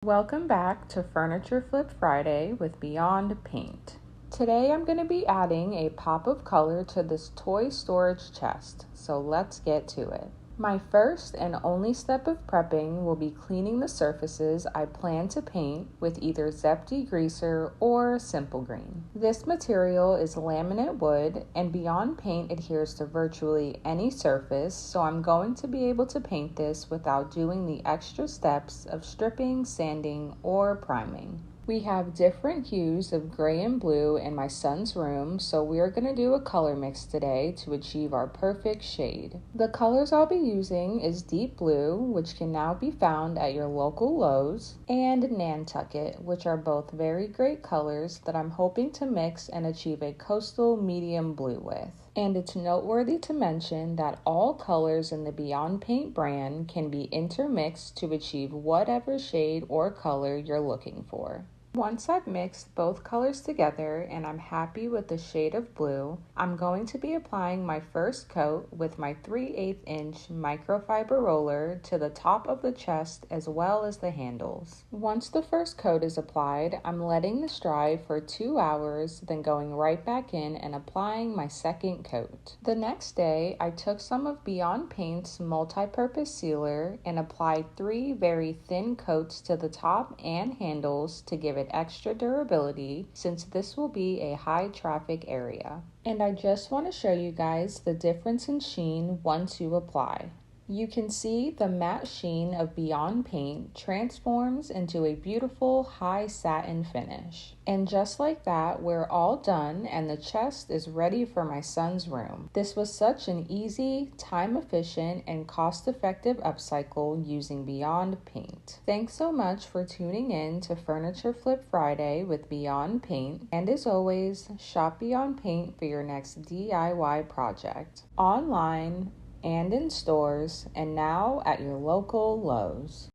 Welcome back to Furniture Flip Friday with Beyond Paint. Today I'm going to be adding a pop of color to this toy storage chest, so let's get to it. My first and only step of prepping will be cleaning the surfaces I plan to paint with either Zep Degreaser or Simple Green. This material is laminate wood and Beyond Paint adheres to virtually any surface, so I'm going to be able to paint this without doing the extra steps of stripping, sanding, or priming. We have different hues of gray and blue in my son's room, so we're going to do a color mix today to achieve our perfect shade. The colors I'll be using is Deep Blue, which can now be found at your local Lowe's, and Nantucket, which are both very great colors that I'm hoping to mix and achieve a coastal medium blue with. And it's noteworthy to mention that all colors in the Beyond Paint brand can be intermixed to achieve whatever shade or color you're looking for. Once I've mixed both colors together and I'm happy with the shade of blue, I'm going to be applying my first coat with my 3/8 inch microfiber roller to the top of the chest as well as the handles. Once the first coat is applied, I'm letting this dry for 2 hours, then going right back in and applying my second coat. The next day, I took some of Beyond Paint's multi-purpose sealer and applied 3 very thin coats to the top and handles to give it extra durability, since this will be a high traffic area. And I just want to show you guys the difference in sheen once you apply. You can see the matte sheen of Beyond Paint transforms into a beautiful high satin finish. And just like that, we're all done and the chest is ready for my son's room. This was such an easy, time-efficient, and cost-effective upcycle using Beyond Paint. Thanks so much for tuning in to Furniture Flip Friday with Beyond Paint. And as always, shop Beyond Paint for your next DIY project. Online, and in stores, and now at your local Lowe's.